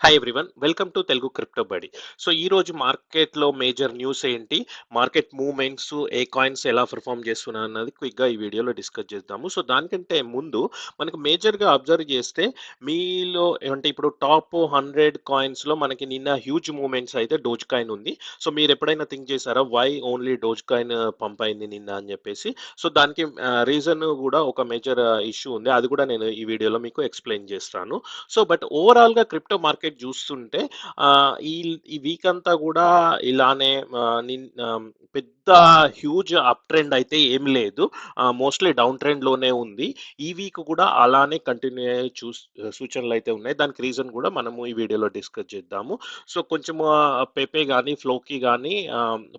Hi everyone, welcome to Telugu crypto బడి. So ఈ రోజు మార్కెట్లో మేజర్ న్యూస్ ఏంటి, మార్కెట్ మూవ్మెంట్స్, ఏ కాయిన్స్ ఎలా పర్ఫామ్ చేస్తున్నా అన్నది క్విక్గా ఈ వీడియోలో డిస్కస్ చేద్దాము. సో దానికంటే ముందు మనకు మేజర్గా అబ్జర్వ్ చేస్తే మీలో అంటే ఇప్పుడు టాప్ 100 కాయిన్స్లో మనకి నిన్న హ్యూజ్ మూవ్మెంట్స్ అయితే డోజ్ కాయిన్ ఉంది. సో మీరు ఎప్పుడైనా థింక్ చేశారా why only dose coin pump అయింది నిన్న అని చెప్పేసి? సో దానికి రీజన్ కూడా ఒక మేజర్ ఇష్యూ ఉంది, అది కూడా నేను ఈ వీడియోలో మీకు ఎక్స్ప్లెయిన్ చేస్తాను. సో బట్ ఓవరాల్‌గా క్రిప్టో మార్కెట్ జూస్తుంటే ఈ ఈ వీక్ అంతా గూడా ఇలానే పెద్ద హ్యూజ్ అప్ ట్రెండ్ అయితే ఏమి లేదు. మోస్ట్‌లీ డౌన్ ట్రెండ్‌లోనే ఉంది. ఈ వీక్ గూడా అలానే కంటిన్యూ అయ్యే సూచనలయితే ఉన్నాయి. దానికి రీజన్ గూడా మనము ఈ వీడియోలో డిస్కస్ చేద్దాము. సో కొంచెం పెపే గాని, ఫ్లోకి గాని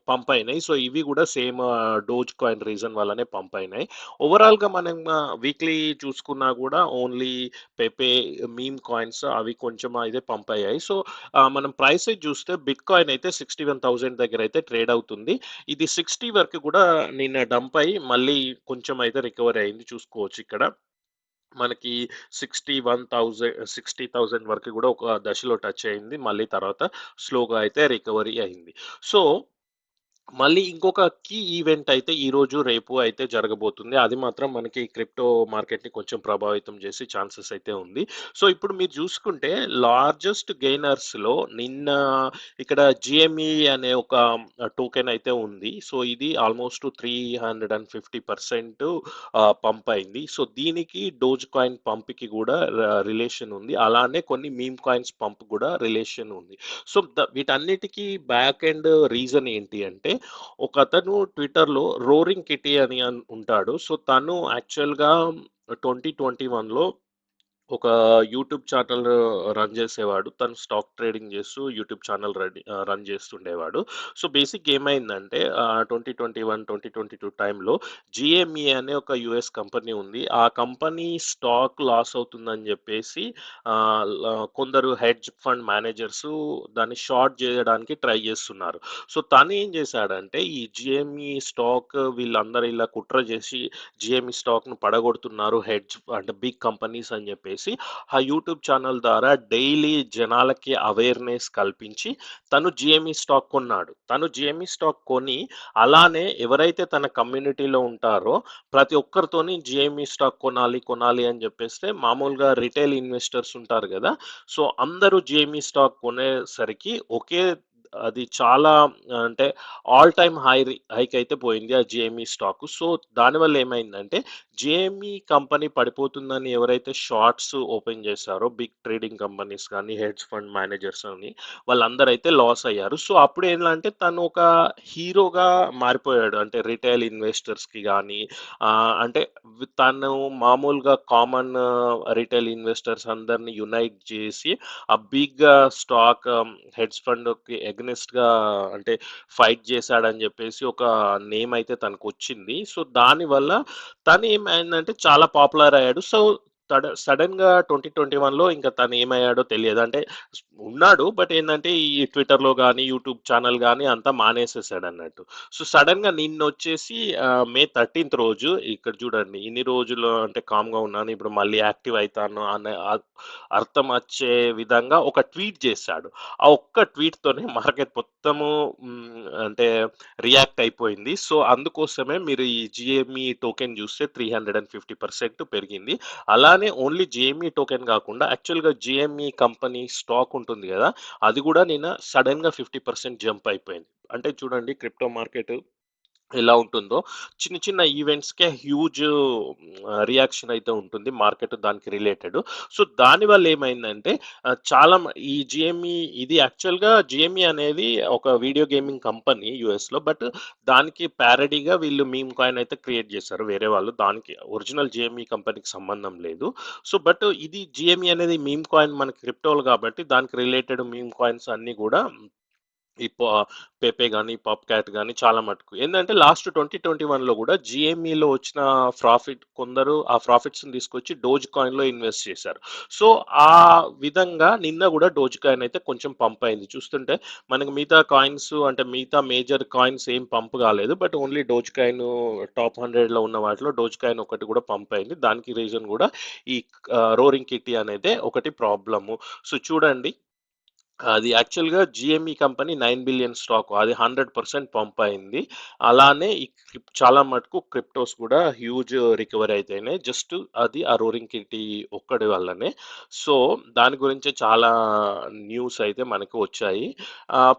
పంప్ అయినాయి. సో ఇవి గూడా సేమ్ డోజ్ కాయిన్ రీజన్ వల్లనే పంప్ అయినాయి. ఓవరాల్‌గా మనం వీక్లీ చూసుకున్నా గూడా ఓన్లీ పెపే, మీమ్ కాయిన్స్ అవి కొంచెం అయితే పంప్ అయ్యాయి. సో మనం ప్రైస్ చూస్తే బిట్ కాయిన్ అయితే 61,000 దగ్గర అయితే ట్రేడ్ అవుతుంది. ఇది 60 వరకు కూడా నిన్న డంప్ అయ్యి మళ్ళీ కొంచెం అయితే రికవర్ అయింది చూసుకోవచ్చు ఇక్కడ. మనకి 60,000 వరకు కూడా ఒక దశలో టచ్ అయింది. మళ్ళీ తర్వాత స్లోగా అయితే రికవరీ అయింది. సో మళ్ళీ ఇంకొక కీ ఈవెంట్ అయితే ఈరోజు, రేపు అయితే జరగబోతుంది. అది మాత్రం మనకి క్రిప్టో మార్కెట్‌ని కొంచెం ప్రభావితం చేసే ఛాన్సెస్ అయితే ఉంది. సో, ఇప్పుడు మీరు చూసుకుంటే లార్జెస్ట్ గెయినర్స్‌లో నిన్న ఇక్కడ జిఎంఈ అనే ఒక టోకెన్ అయితే ఉంది. సో, ఇది ఆల్మోస్ట్ 350% పంప్ అయింది. సో, దీనికి డోజ్ కాయిన్ పంప్‌కి కూడా రిలేషన్ ఉంది. అలానే కొన్ని మీమ్ కాయిన్స్ పంప్ కూడా రిలేషన్ ఉంది. సో, వీటన్నిటికి బ్యాక్ ఎండ్ రీజన్ ఏంటి అంటే ఒకతను ట్విట్టర్‌లో రోరింగ్ కిట్టి అని ఉంటాడు. సో, తను యాక్చువల్‌గా 2021లో ఒక యూట్యూబ్ ఛానల్ రన్ చేసేవాడు. తను స్టాక్ ట్రేడింగ్ చేస్తూ యూట్యూబ్ ఛానల్ రన్ చేస్తుండేవాడు. సో, బేసిక్‌గా ఏమైందంటే 2021, 2022 టైంలో జిఎంఈ అనే ఒక యూఎస్ కంపెనీ ఉంది. ఆ కంపెనీ స్టాక్ లాస్ అవుతుందని చెప్పేసి కొందరు హెడ్జ్ ఫండ్ మేనేజర్సు దాన్ని షార్ట్ చేయడానికి ట్రై చేస్తున్నారు. సో, తను ఏం చేశాడంటే ఈ జిఎంఈ స్టాక్ వీళ్ళందరూ ఇలా కుట్ర చేసి జిఎంఈ స్టాక్‌ను పడగొడుతున్నారు అంటే బిగ్ కంపెనీస్ అని చెప్పేసి ఆ యూట్యూబ్ ఛానల్ ద్వారా డైలీ జనాలకి అవేర్‌నెస్ కల్పించి తను జిఎంఈ స్టాక్ కొన్నాడు. తను జిఎంఈ స్టాక్ కొని అలానే ఎవరైతే తన కమ్యూనిటీలో ఉంటారో ప్రతి ఒక్కరితోని జిఎంఈ స్టాక్ కొనాలి, కొనాలి అని చెప్పేస్తే మామూలుగా రిటైల్ ఇన్వెస్టర్స్ ఉంటారు గదా! సో, అందరూ జిఎంఈ స్టాక్ కొనేసరికి అది చాలా అంటే ఆల్ టైమ్ హైక్ అయితే పోయింది ఆ జేఎంఈ స్టాక్. సో దానివల్ల ఏమైందంటే జేఎంఈ కంపెనీ పడిపోతుందని ఎవరైతే షార్ట్స్ ఓపెన్ చేశారో బిగ్ ట్రేడింగ్ కంపెనీస్ కానీ హెడ్జ్ ఫండ్ మేనేజర్స్ అని వాళ్ళందరూ అయితే లాస్ అయ్యారు. సో అప్పుడు ఏంటంటే తను ఒక హీరోగా మారిపోయాడు. అంటే రిటైల్ ఇన్వెస్టర్స్కి కానీ అంటే తను మామూలుగా కామన్ రిటైల్ ఇన్వెస్టర్స్ అందరిని యునైట్ చేసి ఆ బిగ్ స్టాక్ హెడ్జ్ ఫండ్‌కి ఎగనెస్ట్‌గా అంటే ఫైట్ చేశాడని చెప్పేసి ఒక నేమ్ అయితే తనకొచ్చింది. సో, దానివల్ల తను ఏమైందంటే చాలా పాపులర్ అయ్యాడు. సో, సడెన్‌గా 2021లో ఇంకా తను ఏమయ్యాడో తెలియదు. అంటే ఉన్నాడు. బట్ ఏందంటే ఈ ట్విట్టర్‌లో గాని, యూట్యూబ్ ఛానల్ గాని అంతా మానేసేసాడన్నట్టు. సో, సడెన్‌గా నిన్నొచ్చేసి మే 13థ్ రోజు ఇక్కడ చూడండి ఇన్ని రోజులు అంటే కామ్‌గా ఉన్నాను. ఇప్పుడు మళ్ళీ యాక్టివ్ అయితాను అనే అర్థం వచ్చే విధంగా ఒక ట్వీట్ చేశాడు. ఆ ఒక్క ట్వీట్‌తోనే మార్కెట్ మొత్తము అంటే రియాక్ట్ అయిపోయింది. సో, అందుకోసమే మీరు ఈ జిఎంఈ టోకెన్ చూస్తే 350% పెరిగింది. అలానే ఓన్లీ జిఎంఈ టోకెన్ కాకుండా యాక్చువల్‌గా జిఎంఈ కంపెనీ స్టాక్ ఉంటుంది గదా! అది గూడా నిన్న సడెన్‌గా 50% జంప్ అయిపోయింది. అంటే చూడండి క్రిప్టో మార్కెట్ ఎలా ఉంటుందో చిన్న చిన్న ఈవెంట్స్‌కే హ్యూజ్ రియాక్షన్ అయితే ఉంటుంది మార్కెట్ దానికి రిలేటెడ్. సో, దానివల్ల ఏమైందంటే ఈ జిఎంఈ ఇది యాక్చువల్‌గా జిఎంఈ అనేది ఒక వీడియో గేమింగ్ కంపెనీ యూఎస్‌లో. బట్ దానికి ప్యారడీగా వీళ్ళు మీమ్ కాయిన్ అయితే క్రియేట్ చేశారు వేరే వాళ్ళు. దానికి ఒరిజినల్ జిఎంఈ కంపెనీకి సంబంధం లేదు. సో, బట్ ఇది జిఎంఈ అనేది మీమ్ కాయిన్ మనకి క్రిప్టోలు కాబట్టి దానికి రిలేటెడ్ మీమ్ కాయిన్స్ అన్నీ గూడా ఈ పెపే గాని, పాప్‌కాట్ గాని చాలా మటుకు. ఏందంటే లాస్ట్ 2021లో గూడా జీఎంఈలో వచ్చిన కొందరు ఆ ప్రాఫిట్స్‌ని తీసుకొచ్చి డోజ్ కాయిన్‌లో ఇన్వెస్ట్ చేశారు. సో, ఆ విధంగా నిన్న గూడా డోజ్ కాయిన్ అయితే కొంచెం పంప్ అయింది. చూస్తుంటే మనకు మిగతా కాయిన్స్ అంటే మిగతా మేజర్ కాయిన్స్ ఏం పంప్ కాలేదు. But only dose coin top 100లో ఉన్న వాటిలో డోజ్ కాయిన్ ఒకటి గూడా పంప్ అయింది. దానికి రీజన్ గూడా ఈ రోరింగ్ కిట్టి అనేదే ఒకటి ప్రాబ్లము. సో, చూడండి అది యాక్చువల్‌గా జీఎంఈ కంపెనీ 9 బిలియన్ స్టాక్ అది 100% పంప్ అయింది. అలానే ఈ చాలా మటుకు క్రిప్టోస్ కూడా హ్యూజ్ రికవరీ అయితేనే జస్ట్ అది ఆ రోరింగ్ కిటీ ఒక్కడి వల్లనే. సో, దాని గురించే చాలా న్యూస్ అయితే మనకు వచ్చాయి.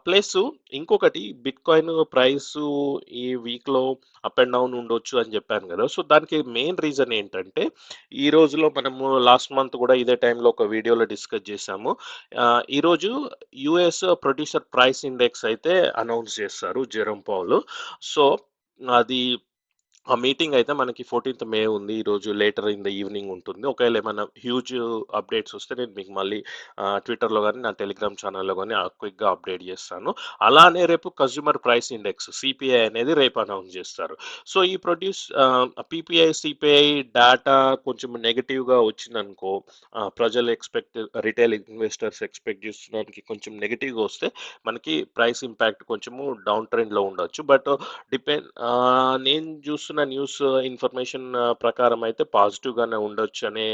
ప్లస్ ఇంకొకటి బిట్‌కాయిన్ ప్రైసు ఈ వీక్‌లో అప్ అండ్ డౌన్ ఉండొచ్చు అని చెప్పాను కదా! సో, దానికి మెయిన్ రీజన్ ఏంటంటే, ఈ రోజులో మనము లాస్ట్ మంత్ కూడా ఇదే టైంలో ఒక వీడియోలో డిస్కస్ చేశాము. ఈరోజు యూఎస్ ప్రొడ్యూసర్ ప్రైస్ ఇండెక్స్ అయితే అనౌన్స్ చేస్తారు జెరోమ్ పౌల్. సో, అది ఆ మీటింగ్ అయితే మనకి 14థ్ మే ఉంది. ఈరోజు లేటర్ ఇన్ ద ఈవినింగ్ ఉంటుంది. ఒకవేళ ఏమైనా హ్యూజ్ అప్డేట్స్ వస్తే నేను మీకు మళ్ళీ ట్విట్టర్‌లో గాని, నా టెలిగ్రామ్ ఛానల్‌లో గాని క్విక్‌గా అప్డేట్ చేస్తాను. అలానే రేపు కన్స్యూమర్ ప్రైస్ ఇండెక్స్ సిపిఐ అనేది రేపు అనౌన్స్ చేస్తారు. సో, ఈ పీపీఐ, సిపిఐ డాటా కొంచెం నెగెటివ్‌గా వచ్చిందనుకో, ప్రజలు రిటైల్ ఇన్వెస్టర్స్ ఎక్స్‌పెక్ట్ చేస్తున్నదానికి కొంచెం నెగెటివ్‌గా వస్తే మనకి ప్రైస్ ఇంపాక్ట్ కొంచెము డౌన్ ట్రెండ్‌లో ఉండొచ్చు. బట్ నేను చూస్తున్న న్యూస్ ఇన్ఫర్మేషన్ ప్రకారం అయితే పాజిటివ్‌గానే ఉండొచ్చనే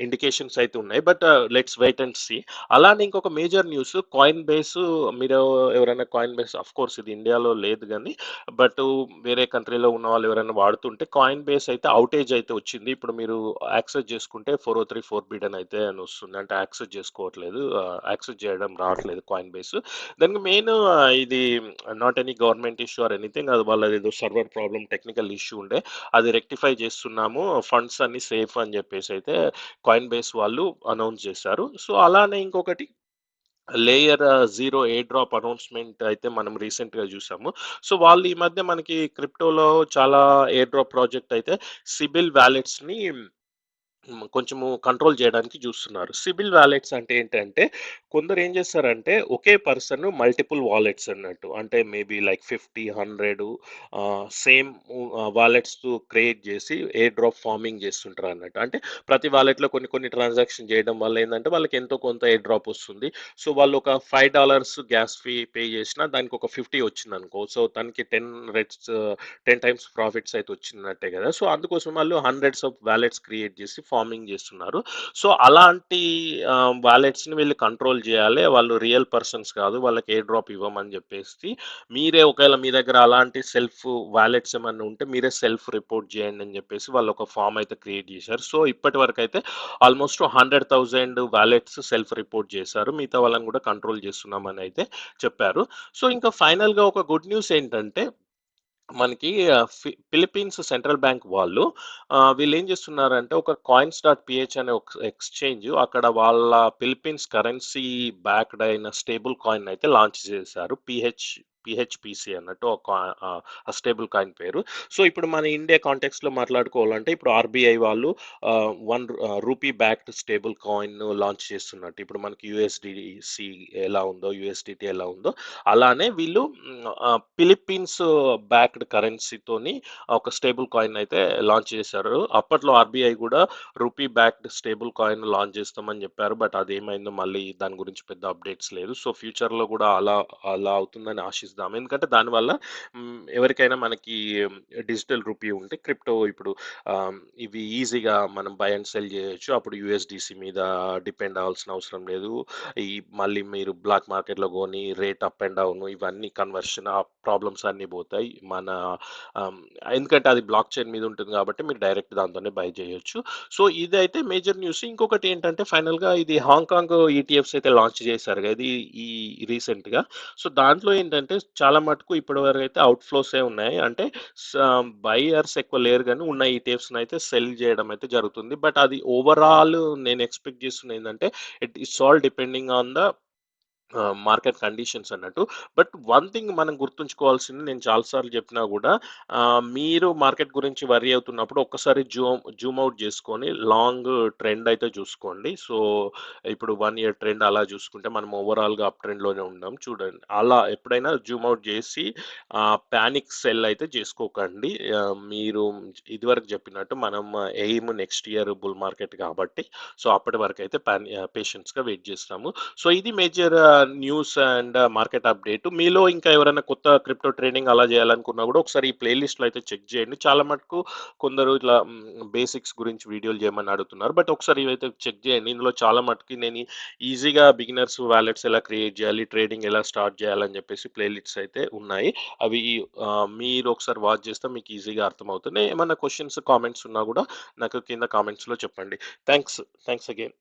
ఇండికేషన్స్ అయితే ఉన్నాయి. But let's wait and see. అలానే ఇంకొక మేజర్ న్యూస్ కాయిన్ బేస్. మీరు ఎవరైనా కాయిన్ బేస్ ఆఫ్‌కోర్స్ ఇది ఇండియాలో లేదు గానీ, బట్ వేరే కంట్రీలో ఉన్న వాళ్ళు ఎవరైనా వాడుతుంటే కాయిన్ బేస్ అయితే ఔటేజ్ అయితే వచ్చింది. ఇప్పుడు మీరు యాక్సెస్ చేసుకుంటే 403 ఫోర్బిడెన్ అయితే అని వస్తుంది. అంటే యాక్సెస్ చేసుకోవట్లేదు. యాక్సెస్ చేయడం రావట్లేదు కాయిన్ బేస్. దానికి మెయిన్ ఇది not any government issue or anything. అది వాళ్ళదేదో సర్వర్ ప్రాబ్లమ్, టెక్నికల్ ఇష్యూ ఉండే. అది రెక్టిఫై చేస్తున్నాము. ఫండ్స్ అన్ని సేఫ్ అని చెప్పేసి అయితే కాయిన్ బేస్ వాళ్ళు అనౌన్స్ చేశారు. సో, అలానే ఇంకొకటి లేయర్ 0 ఎయిర్ డ్రాప్ అనౌన్స్‌మెంట్ అయితే మనం రీసెంట్‌గా చూసాము. సో, వాళ్ళు ఈ మధ్య మనకి క్రిప్టోలో చాలా ఎయిర్ డ్రాప్ ప్రాజెక్ట్ అయితే సిబిల్ వాలెట్స్‌ని కొంచెము కంట్రోల్ చేయడానికి చూస్తున్నారు. సిబిల్ వాలెట్స్ అంటే ఏంటంటే, కొందరు ఏం చేస్తారంటే, ఒకే పర్సన్ మల్టిపుల్ వాలెట్స్ అన్నట్టు. అంటే maybe like 50, 100 same wallets create చేసి ఎయిర్ డ్రాప్ ఫార్మింగ్ చేస్తుంటారన్నట్టు. అంటే ప్రతి వాలెట్‌లో కొన్ని కొన్ని ట్రాన్సాక్షన్ చేయడం వల్ల ఏందంటే, వాళ్ళకి ఎంతో కొంత ఎయిర్ డ్రాప్ వస్తుంది. సో, వాళ్ళు ఒక $5 గ్యాస్ ఫీ పే చేసినా దానికి ఒక 50 వచ్చిందనుకో. సో, తనకి 10 టైమ్స్ ప్రాఫిట్స్ అయితే వచ్చినట్టే కదా! సో, అందుకోసం వాళ్ళు హండ్రెడ్స్ ఆఫ్ వాలెట్స్ క్రియేట్ చేసి ఫార్మింగ్ చేస్తున్నారు. సో, అలాంటి వాలెట్స్‌ని వీళ్ళు కంట్రోల్ చేయాలి. వాళ్ళు రియల్ పర్సన్స్ కాదు. వాళ్ళకి ఎయిర్ డ్రాప్ ఇవ్వమని చెప్పేసి మీరే ఒకవేళ మీ దగ్గర అలాంటి వాలెట్స్ ఏమన్నా ఉంటే మీరే సెల్ఫ్ రిపోర్ట్ చేయండి అని చెప్పేసి వాళ్ళు ఒక ఫామ్ అయితే క్రియేట్ చేశారు. సో, ఇప్పటివరకైతే ఆల్మోస్ట్ 100,000 వాలెట్స్ సెల్ఫ్ రిపోర్ట్ చేశారు. మిగతా వాళ్ళని కూడా కంట్రోల్ చేస్తున్నామని అయితే చెప్పారు. సో, ఇంకా ఫైనల్‌గా ఒక గుడ్ న్యూస్ ఏంటంటే, మనకి ఫిలిప్పీన్స్ సెంట్రల్ బ్యాంక్ వాళ్ళు వీళ్ళేం చేస్తున్నారంటే ఒక కాయిన్స్ డాట్ పిహెచ్ అనే ఒక ఎక్స్చేంజ్ అక్కడ వాళ్ళ ఫిలిప్పీన్స్ కరెన్సీ బ్యాక్డ్ అయిన స్టేబుల్ కాయిన్ అయితే లాంచ్ చేశారు. పిహెచ్పిసి అన్నట్టు ఒక ఆ స్టేబుల్ కాయిన్ పేరు. సో, ఇప్పుడు మన ఇండియా కాంటెక్స్‌లో మాట్లాడుకోవాలంటే ఇప్పుడు ఆర్బీఐ వాళ్ళు 1 rupee backed stable coin launch చేస్తున్నట్టు. ఇప్పుడు మనకి యూఎస్‌డిసి ఎలా ఉందో, యూఎస్‌డిటీ ఎలా ఉందో అలానే వీళ్ళు ఫిలిప్పీన్స్ బ్యాక్డ్ కరెన్సీతోని ఒక స్టేబుల్ కాయిన్ అయితే లాంచ్ చేశారు. అప్పట్లో ఆర్బీఐ కూడా rupee backed stable coin launch చేస్తామని చెప్పారు. బట్ అదేమైందో మళ్ళీ దాని గురించి పెద్ద అప్డేట్స్ లేదు. సో, ఫ్యూచర్‌లో కూడా అలా అలా అవుతుందని ఆశిద్దాం. ఎందుకంటే దానివల్ల ఎవరికైనా మనకి డిజిటల్ రూపీ ఉంటే క్రిప్టో ఇప్పుడు ఇవి ఈజీగా మనం బై అండ్ సెల్ చేయొచ్చు. అప్పుడు యూఎస్‌డిసి మీద డిపెండ్ అవ్వాల్సిన అవసరం లేదు. ఈ మళ్ళీ మీరు బ్లాక్ మార్కెట్‌లో కొని రేట్ అప్ అండ్ డౌన్ ఇవన్నీ కన్వర్షన్ ఆ ప్రాబ్లమ్స్ అన్నీ పోతాయి. ఆహ్, ఎందుకంటే అది బ్లాక్ చైన్ మీద ఉంటుంది కాబట్టి మీరు డైరెక్ట్ దాంతోనే బై చేయొచ్చు. సో, ఇదైతే మేజర్ న్యూస్. ఇంకొకటి ఏంటంటే ఫైనల్‌గా ఇది హాంకాంగ్ ఈటీఎఫ్స్ అయితే లాంచ్ చేశారు కదా! ఇది ఈ రీసెంట్‌గా. సో, దాంట్లో ఏంటంటే చాలా మటుకు ఇప్పటివరకైతే అవుట్‌ఫ్లోసే ఉన్నాయి. అంటే స బయర్స్ ఎక్కువ లేరు గానీ ఉన్న ఈటీఎఫ్స్‌ని అయితే సెల్ చేయడం అయితే జరుగుతుంది. బట్ అది ఓవరాల్ నేను ఎక్స్‌పెక్ట్ చేస్తుంది ఏందంటే it's all depending on the market conditions అన్నట్టు. బట్ వన్ థింగ్ మనం గుర్తుంచుకోవాల్సింది నేను చాలా సార్లు చెప్పినా గూడా మీరు మార్కెట్ గురించి వర్రీ అవుతున్నప్పుడు ఒక్కసారి జూమ్ ఔట్ చేసుకొని లాంగ్ ట్రెండ్ అయితే చూసుకోండి. సో, ఇప్పుడు 1 ఇయర్ ట్రెండ్ అలా చూసుకుంటే మనం ఓవరాల్‌గా అప్ ట్రెండ్‌లోనే ఉన్నాం చూడండి. అలా ఎప్పుడైనా జూమ్ ఔట్ చేసి పానిక్ సెల్ అయితే చేసుకోకండి. మీరు ఇదివరకు చెప్పినట్టు మనం aim next year bull market కాబట్టి సో, అప్పటి వరకైతే పేషెన్స్‌గా వెయిట్ చేస్తాము. సో, ఇది major news and market update. మీలో ఇంకా ఎవరైనా కొత్త క్రిప్టో ట్రేడింగ్ అలా చేయాలనుకున్నా కూడా ఒకసారి ఈ ప్లే లిస్ట్‌లో అయితే చెక్ చేయండి. చాలా మటుకు కొందరు ఇట్లా బేసిక్స్ గురించి వీడియోలు చేయమని అడుగుతున్నారు. బట్ ఒకసారి ఇవైతే చెక్ చేయండి. ఇందులో చాలా మటుకు నేను ఈజీగా బిగినర్స్ వాలెట్స్ ఎలా క్రియేట్ చేయాలి, ట్రేడింగ్ ఎలా స్టార్ట్ చేయాలని చెప్పేసి ప్లే లిస్ట్స్ అయితే ఉన్నాయి. అవి మీరు ఒకసారి వాచ్ చేస్తే మీకు ఈజీగా అర్థమవుతుంది. ఏమన్నా క్వెషన్స్, కామెంట్స్ ఉన్నా కూడా నాకు కింద కామెంట్స్‌లో చెప్పండి. థాంక్స్. Thanks again.